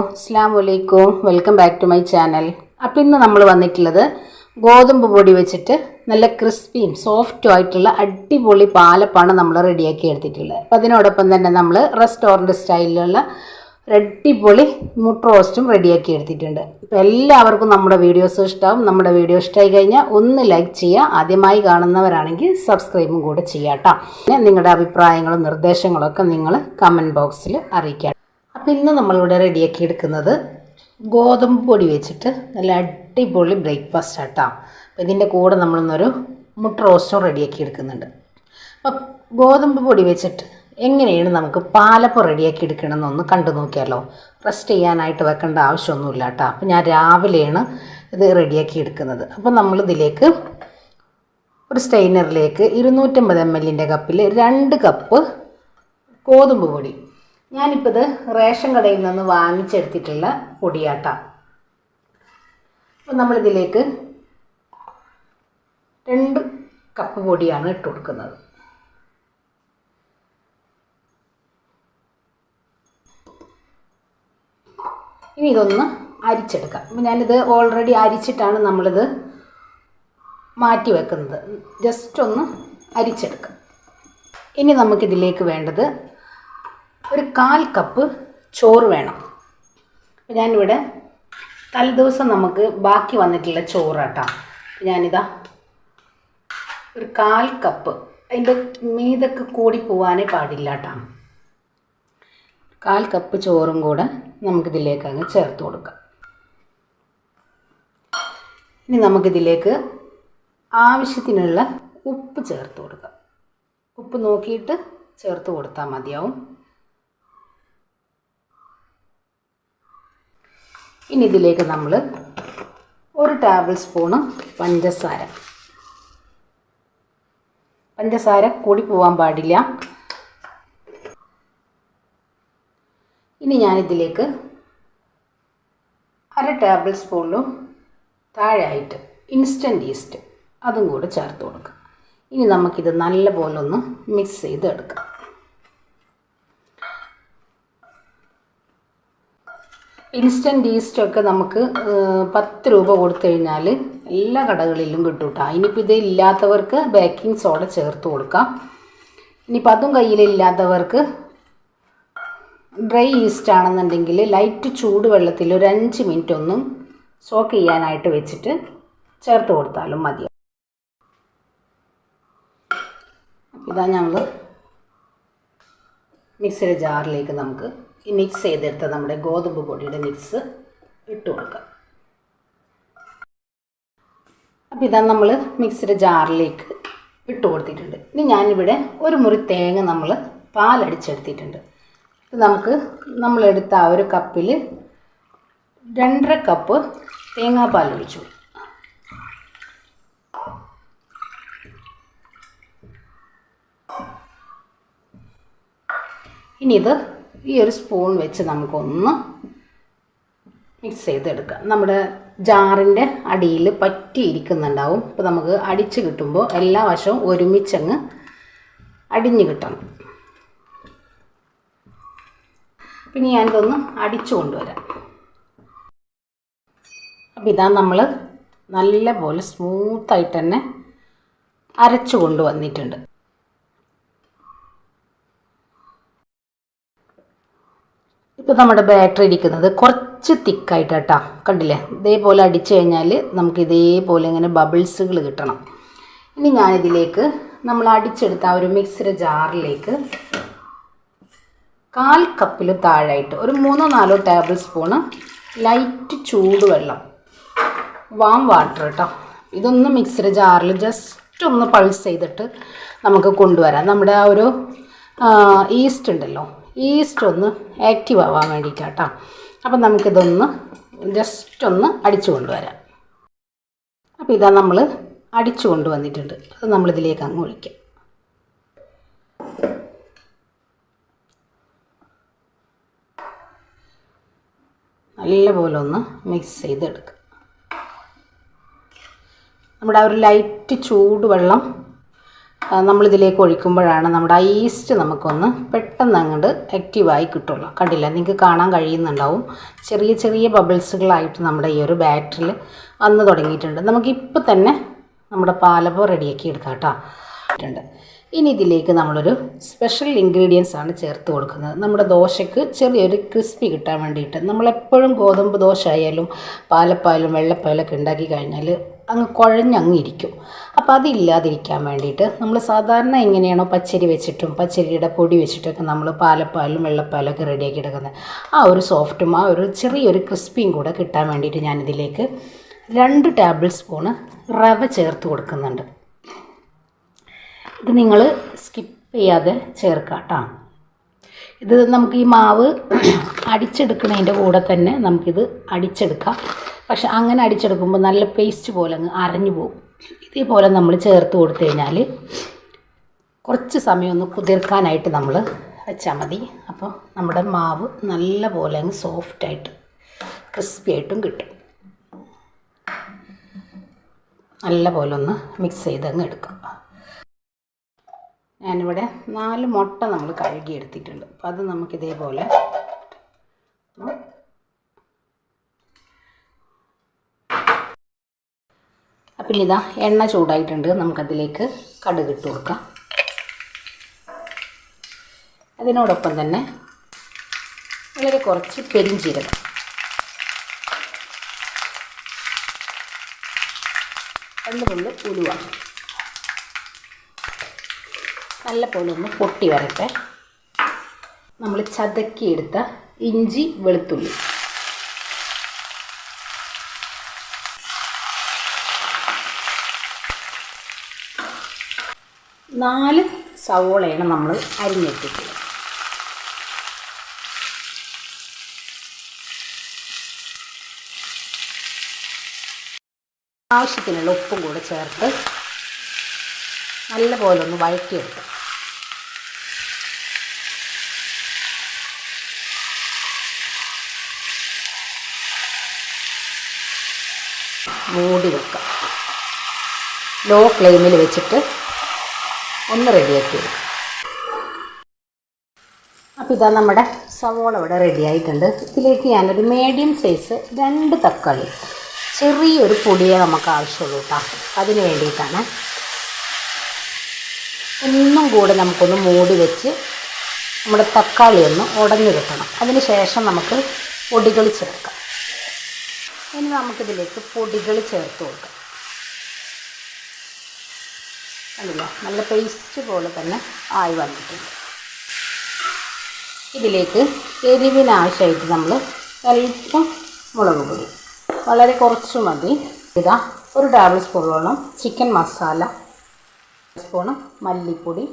അസ്സലാമുഅലൈക്കും. Welcome back to my channel. അപ്പോൾ ഇന്ന് നമ്മൾ വന്നിട്ടുള്ളത് ഗോതമ്പ് പൊടി വെച്ചിട്ട് നല്ല ക്രിസ്പിയും സോഫ്റ്റും ആയിട്ടുള്ള അടിപൊളി പാലപ്പാണ് നമ്മൾ റെഡിയാക്കി എടുത്തിട്ടുള്ളത്. അപ്പോൾ അതിനോടൊപ്പം തന്നെ നമ്മൾ റെസ്റ്റോറൻറ്റ് സ്റ്റൈലിലുള്ള അടിപൊളി മുട്ട റോസ്റ്റും റെഡിയാക്കി എടുത്തിട്ടുണ്ട്. അപ്പോൾ എല്ലാവർക്കും നമ്മുടെ വീഡിയോസ് ഇഷ്ടമാവും. നമ്മുടെ വീഡിയോ ഇഷ്ടമായി കഴിഞ്ഞാൽ ഒന്ന് ലൈക്ക് ചെയ്യുക. ആദ്യമായി കാണുന്നവരാണെങ്കിൽ സബ്സ്ക്രൈബും കൂടെ ചെയ്യാം കേട്ടോ. പിന്നെ നിങ്ങളുടെ അഭിപ്രായങ്ങളും നിർദ്ദേശങ്ങളൊക്കെ നിങ്ങൾ കമൻറ്റ് ബോക്സിൽ അറിയിക്കാം. അപ്പോൾ ഇന്ന് നമ്മളിവിടെ റെഡിയാക്കി എടുക്കുന്നത് ഗോതമ്പ് പൊടി വെച്ചിട്ട് നല്ല അടിപൊളി ബ്രേക്ക്ഫാസ്റ്റ് ആട്ടോ. അപ്പോൾ ഇതിൻ്റെ കൂടെ നമ്മളിന്നൊരു മുട്ട റോസ്റ്റും റെഡിയാക്കി എടുക്കുന്നുണ്ട്. അപ്പോൾ ഗോതമ്പ് പൊടി വെച്ചിട്ട് എങ്ങനെയാണ് നമുക്ക് പാലപ്പം റെഡിയാക്കി എടുക്കണമെന്നൊന്ന് കണ്ടു നോക്കിയാലോ. റെസ്റ്റ് ചെയ്യാനായിട്ട് വെക്കേണ്ട ആവശ്യമൊന്നുമില്ല കേട്ടോ. അപ്പോൾ ഞാൻ രാവിലെയാണ് ഇത് റെഡിയാക്കി എടുക്കുന്നത്. അപ്പോൾ നമ്മളിതിലേക്ക് ഒരു സ്റ്റെയിനറിലേക്ക് 250 ml കപ്പിൽ 2 കപ്പ് ഗോതമ്പ് പൊടി, ഞാനിപ്പോൾ ഇത് റേഷൻ കടയിൽ നിന്ന് വാങ്ങിച്ചെടുത്തിട്ടുള്ള പൊടിയാട്ടാം. അപ്പോൾ നമ്മളിതിലേക്ക് 2 കപ്പ് പൊടിയാണ് ഇട്ട് കൊടുക്കുന്നത്. ഇനി ഇതൊന്ന് അരിച്ചെടുക്കാം. അപ്പോൾ ഞാനിത് ഓൾറെഡി അരിച്ചിട്ടാണ് നമ്മളിത് മാറ്റി വെക്കുന്നത്. ജസ്റ്റ് ഒന്ന് അരിച്ചെടുക്കാം. ഇനി നമുക്കിതിലേക്ക് വേണ്ടത് ഒരു 1/4 കപ്പ് ചോറ് വേണം. ഞാനിവിടെ തലേദിവസം നമുക്ക് ബാക്കി വന്നിട്ടുള്ള ചോറാട്ടോ. ഞാനിതാ ഒരു 1/4 കപ്പ്, അതിൻ്റെ മീതൊക്കെ കൂടി പോകാനേ പാടില്ല കേട്ടോ. 1/4 കപ്പ് ചോറും കൂടെ നമുക്കിതിലേക്ക് അങ്ങ് ചേർത്ത് കൊടുക്കാം. ഇനി നമുക്കിതിലേക്ക് ആവശ്യത്തിനുള്ള ഉപ്പ് ചേർത്ത് കൊടുക്കാം. ഉപ്പ് നോക്കിയിട്ട് ചേർത്ത് കൊടുത്താൽ മതിയാവും. ഇനി ഇതിലേക്ക് നമ്മൾ 1 ടേബിൾ സ്പൂണ് പഞ്ചസാര കൂടി പോകാൻ പാടില്ല. ഇനി ഞാനിതിലേക്ക് 1/2 ടേബിൾ സ്പൂണിലും താഴെയായിട്ട് ഇൻസ്റ്റൻറ്റ് ഈസ്റ്റ് അതും കൂടെ ചേർത്ത് കൊടുക്കുക. ഇനി നമുക്കിത് നല്ലപോലെ ഒന്ന് മിക്സ് ചെയ്തെടുക്കാം. ഇൻസ്റ്റൻറ്റ് ഈസ്റ്റൊക്കെ നമുക്ക് 10 രൂപ കൊടുത്തു കഴിഞ്ഞാൽ എല്ലാ കടകളിലും കിട്ടും കേട്ടോ. ഇനിയിപ്പോൾ ഇത് ഇല്ലാത്തവർക്ക് ബേക്കിംഗ് സോഡ ചേർത്ത് കൊടുക്കാം. ഇനിയിപ്പോൾ അതും കയ്യിലില്ലാത്തവർക്ക് ഡ്രൈ ഈസ്റ്റ് ആണെന്നുണ്ടെങ്കിൽ ലൈറ്റ് ചൂടുവെള്ളത്തിൽ ഒരു 5 മിനിറ്റ് ഒന്ന് സോക്ക് ചെയ്യാനായിട്ട് വെച്ചിട്ട് ചേർത്ത് കൊടുത്താലും മതി. ഇതാ ഞങ്ങൾ മിക്സിയുടെ ജാറിലേക്ക് നമുക്ക് ഈ മിക്സ് ചെയ്തെടുത്ത നമ്മുടെ ഗോതമ്പ് പൊടിയുടെ മിക്സ് ഇട്ട് കൊടുക്കാം. അപ്പോൾ ഇതാ നമ്മൾ മിക്സിയുടെ ജാറിലേക്ക് ഇട്ട് കൊടുത്തിട്ടുണ്ട്. ഇനി ഞാനിവിടെ ഒരു മുറി തേങ്ങ നമ്മൾ പാലടിച്ചെടുത്തിട്ടുണ്ട്. ഇത് നമുക്ക് നമ്മളെടുത്ത ആ ഒരു കപ്പിൽ 2.5 കപ്പ് തേങ്ങാപ്പാൽ ഒഴിച്ചു. ഇനി ഇത് ഈ ഒരു സ്പൂൺ വെച്ച് നമുക്കൊന്ന് മിക്സ് ചെയ്തെടുക്കാം. നമ്മുടെ ജാറിൻ്റെ അടിയിൽ പറ്റിയിരിക്കുന്നുണ്ടാവും. അപ്പോൾ നമുക്ക് അടിച്ച് കിട്ടുമ്പോൾ എല്ലാ വശവും ഒരുമിച്ചങ്ങ് അടിഞ്ഞ് കിട്ടണം. പിന്നെ ഞാനിതൊന്ന് അടിച്ചു കൊണ്ടുവരാം. അപ്പോൾ ഇതാ നമ്മൾ നല്ല പോലെ സ്മൂത്തായിട്ട് തന്നെ അരച്ചു കൊണ്ടുവന്നിട്ടുണ്ട്. ഇപ്പോൾ നമ്മുടെ ബാറ്ററി ഇരിക്കുന്നത് കുറച്ച് തിക്കായിട്ട് കേട്ടോ. കണ്ടില്ലേ, ഇതേപോലെ അടിച്ചു കഴിഞ്ഞാൽ നമുക്ക് ഇതേപോലെ ഇങ്ങനെ ബബിൾസുകൾ കിട്ടണം. ഇനി ഞാനിതിലേക്ക് നമ്മൾ അടിച്ചെടുത്ത ആ ഒരു മിക്സിയുടെ ജാറിലേക്ക് 1/4 കപ്പിൽ താഴായിട്ട് ഒരു 3-4 ടേബിൾ സ്പൂണ് ലൈറ്റ് ചൂടുവെള്ളം, വാം വാട്ടർ കേട്ടോ. ഇതൊന്ന് മിക്സിയുടെ ജാറിൽ ജസ്റ്റ് ഒന്ന് പൾസ് ചെയ്തിട്ട് നമുക്ക് കൊണ്ടുവരാം. നമ്മുടെ ആ ഒരു ഈസ്റ്റ് ഉണ്ടല്ലോ, ഈസ്റ്റ് ഒന്ന് ആക്റ്റീവ് ആവാൻ വേണ്ടിയിട്ടാട്ടോ. അപ്പം നമുക്കിതൊന്ന് ജസ്റ്റ് ഒന്ന് അടിച്ചു കൊണ്ടുവരാം. അപ്പോൾ ഇതാ നമ്മൾ അടിച്ചു കൊണ്ടുവന്നിട്ടുണ്ട്. അത് നമ്മളിതിലേക്ക് അങ്ങ് ഒഴിക്കാം. നല്ലപോലെ ഒന്ന് മിക്സ് ചെയ്തെടുക്കുക. നമ്മുടെ ആ ഒരു ലൈറ്റ് ചൂടുവെള്ളം നമ്മളിതിലേക്ക് ഒഴിക്കുമ്പോഴാണ് നമ്മുടെ ആ ഈസ്റ്റ് നമുക്കൊന്ന് പെട്ടെന്ന് അങ്ങോട്ട് ആക്റ്റീവായി കിട്ടുള്ളൂ. കണ്ടില്ല, നിങ്ങൾക്ക് കാണാൻ കഴിയുന്നുണ്ടാവും ചെറിയ ചെറിയ ബബിൾസുകളായിട്ട് നമ്മുടെ ഈ ഒരു ബാറ്ററിൽ വന്ന് തുടങ്ങിയിട്ടുണ്ട്. നമുക്കിപ്പോൾ തന്നെ നമ്മുടെ പാലപ്പം റെഡിയാക്കി എടുക്കാം കേട്ടോ. ഇനി ഇതിലേക്ക് നമ്മളൊരു സ്പെഷ്യൽ ഇൻഗ്രീഡിയൻസ് ആണ് ചേർത്ത് കൊടുക്കുന്നത്. നമ്മുടെ ദോശയ്ക്ക് ചെറിയൊരു ക്രിസ്പി കിട്ടാൻ വേണ്ടിയിട്ട്. നമ്മളെപ്പോഴും ഗോതമ്പ് ദോശ ആയാലും പാലപ്പായാലും വെള്ളപ്പായാലൊക്കെ ഉണ്ടാക്കി കഴിഞ്ഞാൽ അങ്ങ് കുഴഞ്ഞങ്ങിരിക്കും. അപ്പോൾ അതില്ലാതിരിക്കാൻ വേണ്ടിയിട്ട് നമ്മൾ സാധാരണ എങ്ങനെയാണോ പച്ചരി വെച്ചിട്ടും പച്ചരിയുടെ പൊടി വെച്ചിട്ടൊക്കെ നമ്മൾ പാലപ്പായാലും വെള്ളപ്പായാലൊക്കെ റെഡിയാക്കി എടുക്കുന്നത്, ആ ഒരു സോഫ്റ്റും ആ ഒരു ചെറിയൊരു ക്രിസ്പിയും കൂടെ കിട്ടാൻ വേണ്ടിയിട്ട് ഞാനിതിലേക്ക് 2 ടേബിൾ സ്പൂണ് റവ ചേർത്ത് കൊടുക്കുന്നുണ്ട്. ഇത് നിങ്ങൾ സ്കിപ്പ് ചെയ്യാതെ ചേർക്കാം കേട്ടോ. ഇത് നമുക്ക് ഈ മാവ് അടിച്ചെടുക്കുന്നതിൻ്റെ കൂടെ തന്നെ നമുക്കിത് അടിച്ചെടുക്കാം. പക്ഷെ അങ്ങനെ അടിച്ചെടുക്കുമ്പോൾ നല്ല പേസ്റ്റ് പോലെ അങ്ങ് അരഞ്ഞു പോകും. ഇതേപോലെ നമ്മൾ ചേർത്ത് കൊടുത്തു കഴിഞ്ഞാൽ കുറച്ച് സമയം ഒന്ന് കുതിർക്കാനായിട്ട് നമ്മൾ വെച്ചാൽ മതി. അപ്പോൾ നമ്മുടെ മാവ് നല്ല പോലെ അങ്ങ് സോഫ്റ്റായിട്ട് ക്രിസ്പി ആയിട്ടും കിട്ടും. നല്ല പോലെ ഒന്ന് മിക്സ് ചെയ്തങ്ങ് എടുക്കാം. ഞാനിവിടെ 4 മുട്ട നമ്മൾ കഴുകി എടുത്തിട്ടുണ്ട്. അപ്പോൾ അത് നമുക്കിതേപോലെ അപ്പം ഇതാ എണ്ണ ചൂടായിട്ടുണ്ട്. നമുക്കതിലേക്ക് കടുക് ഇട്ട് കൊടുക്കാം. അതിനോടൊപ്പം തന്നെ വളരെ കുറച്ച് പെരിഞ്ചീരകം, കൊണ്ട് ഉലുവ നല്ല പോലെ ഒന്ന് പൊട്ടി വരട്ടെ. നമ്മൾ ചതക്കിയെടുത്ത ഇഞ്ചി വെളുത്തുള്ളി, നാല് സവോളയാണ് നമ്മൾ അരിഞ്ഞെടുത്തിട്ടുള്ളത്. ആവശ്യത്തിനുള്ള ഉപ്പും കൂടെ ചേർത്ത് നല്ല പോലെ ഒന്ന് വഴറ്റിയെടുക്കാം. മൂടി വെക്കാം. ലോ ഫ്ലെയിമിൽ വെച്ചിട്ട് ഒന്ന് റെഡിയാക്കി എടുക്കാം. അപ്പോൾ ഇതാ നമ്മുടെ സവോള ഇവിടെ റെഡി ആയിട്ടുണ്ട്. ഇതിലേക്ക് ഞാനൊരു മീഡിയം സൈസ് 2 തക്കാളി, ചെറിയൊരു പൊടിയെ നമുക്ക് ആവശ്യമുള്ളൂ കേട്ടോ. അതിന് വേണ്ടിയിട്ടാണ്. ഒന്നും കൂടെ നമുക്കൊന്ന് മൂടി വെച്ച് നമ്മുടെ തക്കാളി ഒന്ന് ഉടഞ്ഞു കിട്ടണം. അതിന് ശേഷം നമുക്ക് പൊടികൾ ചേർക്കാം. ഇനി നമുക്കിതിലേക്ക് പൊടികൾ ചേർത്ത് കൊടുക്കാം. കണ്ടില്ല, നല്ല പേസ്റ്റ് പോലെ തന്നെ ആയി വന്നിട്ടുണ്ട്. ഇതിലേക്ക് എരിവിനാവശ്യമായിട്ട് നമ്മൾ അല്പം മുളക് പൊടി, വളരെ കുറച്ച് മതി. ഇതാ 1 ടേബിൾ സ്പൂണോളം ചിക്കൻ മസാല, സ്പൂണ് മല്ലിപ്പൊടി,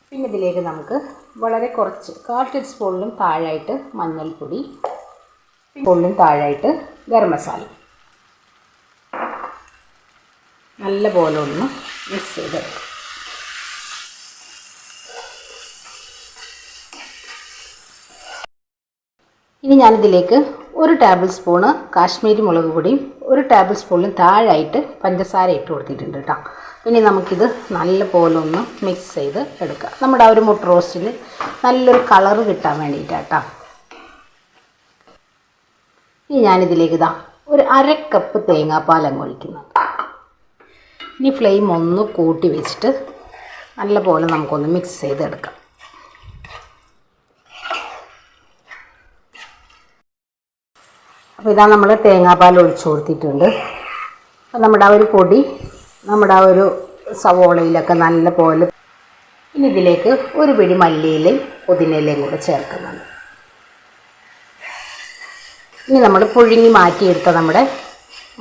പിന്നെ ഇതിലേക്ക് നമുക്ക് വളരെ കുറച്ച് 1/4 ടീസ്പൂണിലും താഴായിട്ട് മഞ്ഞൾപ്പൊടി, സ്പൂണിലും താഴായിട്ട് ഗരം മസാല. നല്ല പോലെ ഒന്ന് മിക്സ് ചെയ്തെടുക്കാം. ഇനി ഞാനിതിലേക്ക് 1 ടേബിൾ സ്പൂണ് കാശ്മീരി മുളക് പൊടിയും 1 ടേബിൾ സ്പൂണിലും താഴായിട്ട് പഞ്ചസാര ഇട്ട് കൊടുത്തിട്ടുണ്ട് കേട്ടോ. ഇനി നമുക്കിത് നല്ല പോലെ ഒന്ന് മിക്സ് ചെയ്ത് എടുക്കാം. നമ്മുടെ ആ ഒരു മുട്ട റോസ്റ്റിൽ നല്ലൊരു കളറ് കിട്ടാൻ വേണ്ടിയിട്ടാണ് കേട്ടോ. ഇനി ഞാനിതിലേക്ക് ഇതാ ഒരു 1/2 കപ്പ് തേങ്ങാപ്പാൽ അങ്ങ് ഒഴിക്കുന്നുണ്ട്. ഇനി ഫ്ലെയിം ഒന്ന് കൂട്ടി വെച്ചിട്ട് നല്ല പോലെ നമുക്കൊന്ന് മിക്സ് ചെയ്തെടുക്കാം. അപ്പോൾ ഇതാ നമ്മൾ തേങ്ങാപ്പാൽ ഒഴിച്ചു കൊടുത്തിട്ടുണ്ട്. അപ്പോൾ നമ്മുടെ ആ ഒരു പൊടി നമ്മുടെ ആ ഒരു സവോളയിലൊക്കെ നല്ല പോലെ. ഇനി ഇതിലേക്ക് ഒരു പിടി മല്ലിയിലയും പുതിനയിലയും കൂടെ ചേർക്കുന്നുണ്ട്. ഇനി നമ്മൾ പുഴുങ്ങി മാറ്റിയെടുത്ത നമ്മുടെ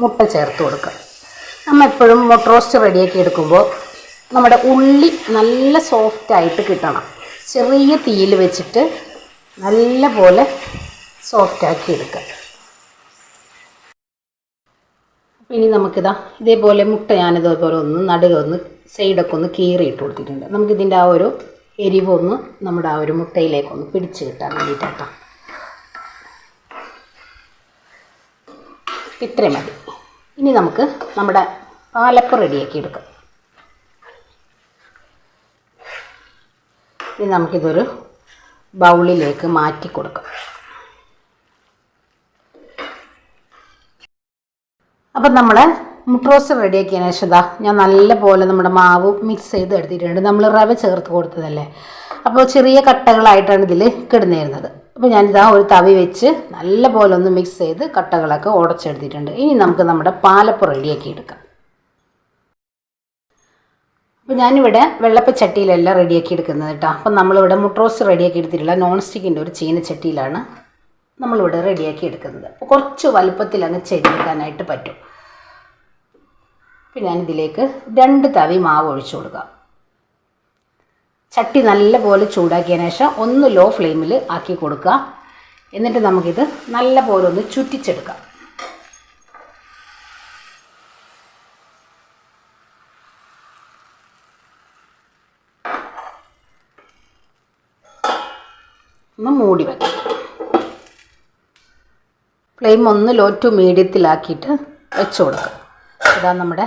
മുട്ട ചേർത്ത് കൊടുക്കുക. നമ്മൾ എപ്പോഴും മുട്ട റോസ്റ്റ് റെഡിയാക്കി എടുക്കുമ്പോൾ നമ്മുടെ ഉള്ളി നല്ല സോഫ്റ്റായിട്ട് കിട്ടണം. ചെറിയ തീയിൽ വെച്ചിട്ട് നല്ല പോലെ സോഫ്റ്റാക്കി എടുക്കുക. ഇനി നമുക്കിതാ ഇതേപോലെ മുട്ട ഞാനിതേപോലെ ഒന്ന് നടുകൊന്ന് സൈഡൊക്കെ ഒന്ന് കീറിയിട്ട് കൊടുത്തിട്ടുണ്ട്. നമുക്കിതിൻ്റെ ആ ഒരു എരിവൊന്ന് നമ്മുടെ ആ ഒരു മുട്ടയിലേക്കൊന്ന് പിടിച്ച് കിട്ടാൻ വേണ്ടിയിട്ടാണ്. ഇത്രയും മതി. ഇനി നമുക്ക് നമ്മുടെ പാലപ്പം റെഡിയാക്കി എടുക്കാം. ഇനി നമുക്കിതൊരു ബൗളിലേക്ക് മാറ്റി കൊടുക്കാം. അപ്പം നമ്മൾ മുട്ട റോസ്റ്റ് റെഡിയാക്കിയതിന് ശേഷം ഞാൻ നല്ലപോലെ നമ്മുടെ മാവ് മിക്സ് ചെയ്ത് എടുത്തിട്ടുണ്ട്. നമ്മൾ റവ ചേർത്ത് കൊടുത്തതല്ലേ, അപ്പോൾ ചെറിയ കട്ടകളായിട്ടാണ് ഇതിൽ കിടന്നിരുന്നത്. അപ്പോൾ ഞാനിതാ ഒരു തവി വെച്ച് നല്ലപോലെ ഒന്ന് മിക്സ് ചെയ്ത് കട്ടകളൊക്കെ ഉടച്ചെടുത്തിട്ടുണ്ട്. ഇനി നമുക്ക് നമ്മുടെ പാലപ്പം റെഡിയാക്കി എടുക്കാം. അപ്പോൾ ഞാനിവിടെ വെള്ളപ്പച്ചട്ടിയിലല്ല റെഡിയാക്കി എടുക്കുന്നത് കേട്ടോ. അപ്പം നമ്മളിവിടെ മുട്ട റോസ്റ്റ് റെഡിയാക്കി എടുത്തിട്ടുള്ള നോൺ സ്റ്റിക്കിൻ്റെ ഒരു ചീനച്ചട്ടിയിലാണ് നമ്മളിവിടെ റെഡിയാക്കി എടുക്കുന്നത്. അപ്പോൾ കുറച്ച് വലുപ്പത്തിൽ അങ്ങ് ചെയ്തെടുക്കാനായിട്ട് പറ്റും. പിന്നെ ഞാനിതിലേക്ക് 2 തവി മാവ് ഒഴിച്ചു കൊടുക്കാം. ചട്ടി നല്ലപോലെ ചൂടാക്കിയതിന് ശേഷം ഒന്ന് ലോ ഫ്ലെയിമിൽ ആക്കി കൊടുക്കുക. എന്നിട്ട് നമുക്കിത് നല്ലപോലെ ഒന്ന് ചുറ്റിച്ചെടുക്കാം. ഒന്ന് മൂടി വെക്കാം. ഫ്ലെയിം ഒന്ന് ലോ ടു മീഡിയത്തിലാക്കിയിട്ട് വെച്ച് കൊടുക്കാം. ഇതാ നമ്മുടെ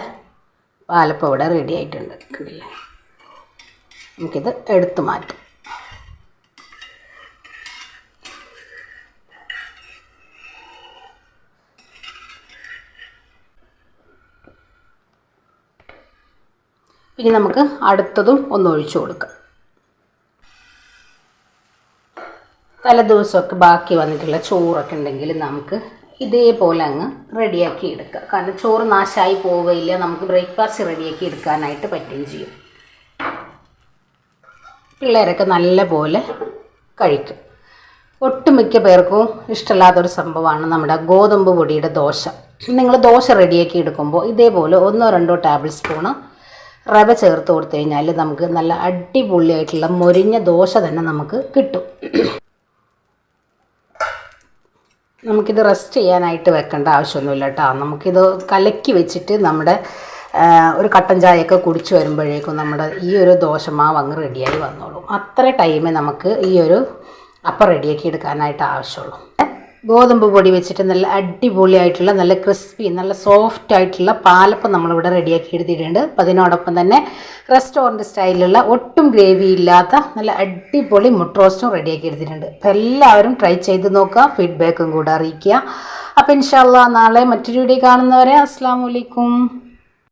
പാലപ്പം ഇവിടെ റെഡി ആയിട്ടുണ്ട്. കണ്ടില്ലേ, നമുക്കിത് എടുത്ത് മാറ്റാം. ഇനി നമുക്ക് അടുത്തതും ഒന്ന് ഒഴിച്ചു കൊടുക്കാം. തലേദിവസമൊക്കെ ബാക്കി വന്നിട്ടുള്ള ചോറൊക്കെ ഉണ്ടെങ്കിൽ നമുക്ക് ഇതേപോലെ അങ്ങ് റെഡിയാക്കി എടുക്കാം. കാരണം ചോറ് നാശമായി പോവുകയില്ല, നമുക്ക് ബ്രേക്ക്ഫാസ്റ്റ് റെഡിയാക്കി എടുക്കാനായിട്ട് പറ്റുകയും ചെയ്യും. പിള്ളേരൊക്കെ നല്ല പോലെ കഴിക്കും. ഒട്ടുമിക്ക പേർക്കും ഇഷ്ടമില്ലാത്തൊരു സംഭവമാണ് നമ്മുടെ ഗോതമ്പ് പൊടിയുടെ ദോശ. നിങ്ങൾ ദോശ റെഡിയാക്കി എടുക്കുമ്പോൾ ഇതേപോലെ 1-2 ടേബിൾ സ്പൂണ് റവ ചേർത്ത് കൊടുത്തു കഴിഞ്ഞാൽ നമുക്ക് നല്ല അടിപൊളിയായിട്ടുള്ള മൊരിഞ്ഞ ദോശ തന്നെ നമുക്ക് കിട്ടും. നമുക്കിത് റെസ്റ്റ് ചെയ്യാനായിട്ട് വെക്കേണ്ട ആവശ്യമൊന്നുമില്ല കേട്ടോ. നമുക്കിത് കലക്കി വെച്ചിട്ട് നമ്മുടെ ഒരു കട്ടൻ ചായയൊക്കെ കുടിച്ച് വരുമ്പോഴേക്കും നമ്മുടെ ഈ ഒരു ദോശമാവ് അങ്ങ് റെഡിയായി വന്നോളും. അത്ര ടൈമേ നമുക്ക് ഈ ഒരു അപ്പം റെഡിയാക്കി എടുക്കാനായിട്ട് ആവശ്യമുള്ളൂ. ഗോതമ്പ് പൊടി വെച്ചിട്ട് നല്ല അടിപൊളിയായിട്ടുള്ള നല്ല ക്രിസ്പി നല്ല സോഫ്റ്റ് ആയിട്ടുള്ള പാലപ്പം നമ്മളിവിടെ റെഡിയാക്കി എടുത്തിട്ടുണ്ട്. അപ്പം അതിനോടൊപ്പം തന്നെ റെസ്റ്റോറൻറ്റ് സ്റ്റൈലിലുള്ള ഒട്ടും ഗ്രേവി ഇല്ലാത്ത നല്ല അടിപൊളി മുട്ട റോസ്റ്റും റെഡിയാക്കി എടുത്തിട്ടുണ്ട്. അപ്പം എല്ലാവരും ട്രൈ ചെയ്ത് നോക്കുക, ഫീഡ്ബാക്കും കൂടെ അറിയിക്കുക. അപ്പം ഇൻഷാ അല്ലാഹ് നാളെ മറ്റൊരു വീഡിയോ കാണുന്നവരെ അസ്സലാമു അലൈക്കും.